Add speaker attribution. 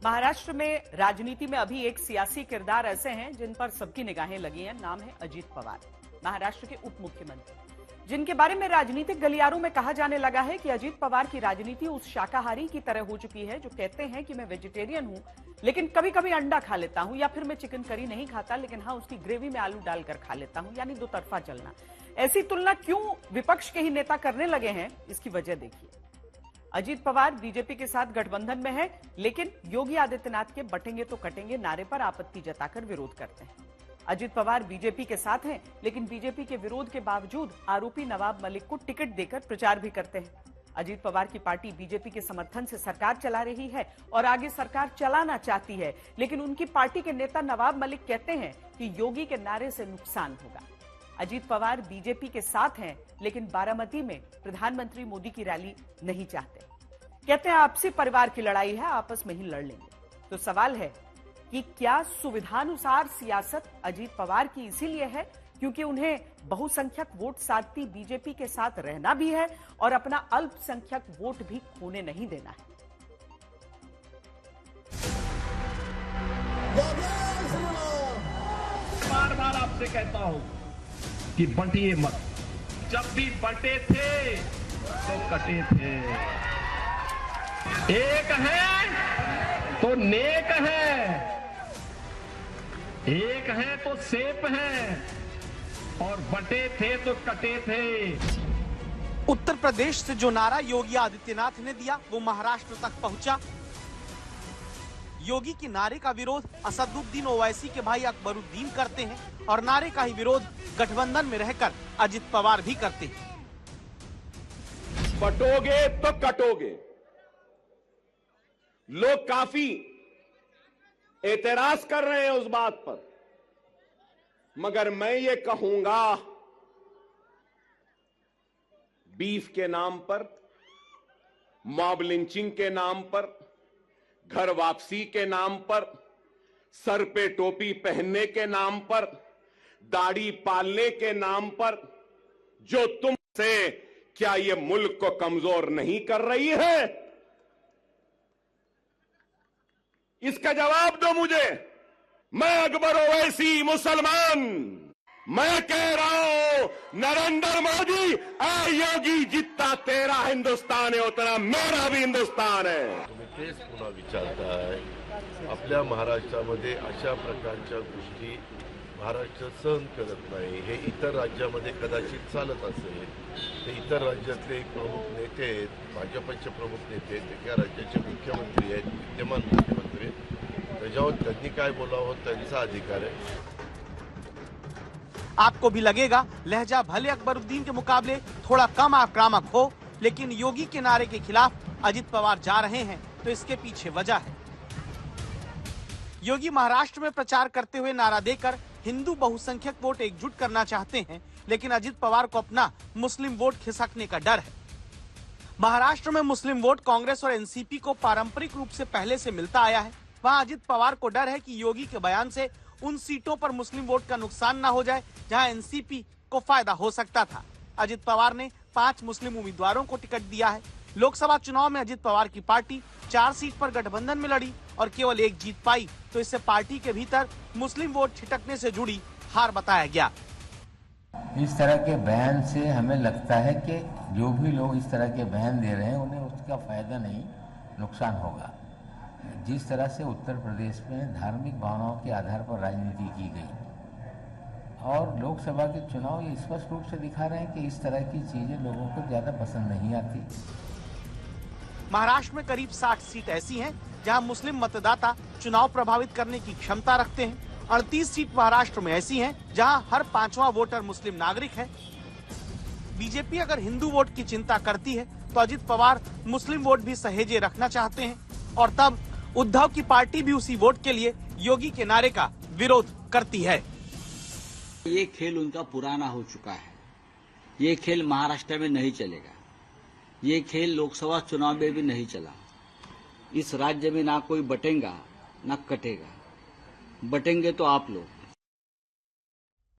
Speaker 1: महाराष्ट्र में राजनीति में अभी एक सियासी किरदार ऐसे हैं जिन पर सबकी निगाहें लगी हैं। नाम है अजीत पवार, महाराष्ट्र के उप मुख्यमंत्री, जिनके बारे में राजनीतिक गलियारों में कहा जाने लगा है कि अजीत पवार की राजनीति उस शाकाहारी की तरह हो चुकी है जो कहते हैं कि मैं वेजिटेरियन हूं, लेकिन कभी कभी अंडा खा लेता हूं, या फिर मैं चिकन करी नहीं खाता लेकिन हाँ उसकी ग्रेवी में आलू डालकर खा लेता हूं, यानी दो तरफा चलना। ऐसी तुलना क्यों विपक्ष के ही नेता करने लगे हैं, इसकी वजह देखिए। अजीत पवार बीजेपी के साथ गठबंधन में है, लेकिन योगी आदित्यनाथ के बटेंगे तो कटेंगे नारे पर आपत्ति जताकर विरोध करते हैं। अजीत पवार बीजेपी के साथ हैं, लेकिन बीजेपी के विरोध के बावजूद आरोपी नवाब मलिक को टिकट देकर प्रचार भी करते हैं। अजीत पवार की पार्टी बीजेपी के समर्थन से सरकार चला रही है और आगे सरकार चलाना चाहती है, लेकिन उनकी पार्टी के नेता नवाब मलिक कहते हैं कि योगी के नारे से नुकसान होगा। अजीत पवार बीजेपी के साथ हैं, लेकिन बारामती में प्रधानमंत्री मोदी की रैली नहीं चाहते। कहते हैं आपसी परिवार की लड़ाई है, आपस में ही लड़ लेंगे। तो सवाल है कि क्या सुविधानुसार सियासत अजीत पवार की इसीलिए है क्योंकि उन्हें बहुसंख्यक वोट साधती बीजेपी के साथ रहना भी है और अपना अल्पसंख्यक वोट भी खोने नहीं देना है।
Speaker 2: बार बार आपसे कहता हूं कि बंटिए मत। जब भी बंटे थे तो कटे थे। एक है तो नेक है, एक है तो सेफ है, और बटे थे तो कटे थे।
Speaker 3: उत्तर प्रदेश से जो नारा योगी आदित्यनाथ ने दिया वो महाराष्ट्र तक पहुंचा। योगी के नारे का विरोध असदुद्दीन ओवैसी के भाई अकबरुद्दीन करते हैं और नारे का ही विरोध गठबंधन में रहकर अजित पवार भी करते हैं।
Speaker 4: बटोगे तो कटोगे। लोग काफी एतराज कर रहे हैं उस बात पर, मगर मैं ये कहूंगा, बीफ के नाम पर, मॉब लिंचिंग के नाम पर, घर वापसी के नाम पर, सर पे टोपी पहनने के नाम पर, दाढ़ी पालने के नाम पर, जो तुमसे क्या ये मुल्क को कमजोर नहीं कर रही है? इसका जवाब दो मुझे। मैं अकबर ओवैसी मुसलमान, मैं कह रहा हूं नरेंद्र मोदी, ऐ योगी, जितना तेरा हिंदुस्तान है उतना मेरा भी हिंदुस्तान है।
Speaker 5: तुम्ही तेच पुन्हा विचारता आहे। आपल्या महाराष्ट्रामध्ये अशा प्रकारच्या गोष्टी महाराष्ट्र सहन करत नाही। हे इतर राज्यामध्ये कदाचित चालत असेल, ते इतर राज्यातले प्रमुख नेते आहेत, भाजपचे प्रमुख नेते आहेत, त्या राज्याचे मुख्यमंत्री आहेत, विद्यमान मुख्यमंत्री, त्याच्यावर त्यांनी काय बोलावं त्यांचा अधिकार आहे।
Speaker 3: आपको भी लगेगा लहजा भले अकबरुद्दीन के मुकाबले थोड़ा कम आक्रामक हो, लेकिन योगी के नारे के खिलाफ अजित पवार जा रहे हैं तो इसके पीछे वजह है। योगी महाराष्ट्र में प्रचार करते हुए नारा देकर हिंदू बहुसंख्यक वोट एकजुट करना चाहते हैं, लेकिन अजित पवार को अपना मुस्लिम वोट खिसकने का डर है। महाराष्ट्र में मुस्लिम वोट कांग्रेस और एनसीपी को पारंपरिक रूप से पहले से मिलता आया है। वहां अजित पवार को डर है कि योगी के बयान से उन सीटों पर मुस्लिम वोट का नुकसान न हो जाए जहां एनसीपी को फायदा हो सकता था। अजित पवार ने 5 मुस्लिम उम्मीदवारों को टिकट दिया है। लोकसभा चुनाव में अजित पवार की पार्टी 4 सीट पर गठबंधन में लड़ी और केवल 1 जीत पाई, तो इससे पार्टी के भीतर मुस्लिम वोट छिटकने से जुड़ी हार बताया गया।
Speaker 6: इस तरह के बयान से हमें लगता है कि जो भी लोग इस तरह के बयान दे रहे हैं उन्हें उसका फायदा नहीं, नुकसान होगा। जिस तरह से उत्तर प्रदेश में धार्मिक भावनाओं के आधार पर राजनीति की गई और लोकसभा के चुनाव ये स्पष्ट रूप से दिखा रहे हैं कि इस तरह की चीजें लोगों को ज्यादा पसंद नहीं आती।
Speaker 3: महाराष्ट्र में करीब 60 सीट ऐसी हैं जहां मुस्लिम मतदाता चुनाव प्रभावित करने की क्षमता रखते हैं। 38 सीट महाराष्ट्र में ऐसी हैं जहां हर 5वां वोटर मुस्लिम नागरिक है। बीजेपी अगर हिंदू वोट की चिंता करती है तो अजित पवार मुस्लिम वोट भी सहेजे रखना चाहते हैं, और तब उद्धव की पार्टी भी उसी वोट के लिए योगी के नारे का विरोध करती है।
Speaker 7: ये खेल उनका पुराना हो चुका है। ये खेल महाराष्ट्र में नहीं चलेगा। ये खेल लोकसभा चुनाव में भी नहीं चला। इस राज्य में ना कोई बटेगा ना कटेगा। बटेंगे तो आप लोग।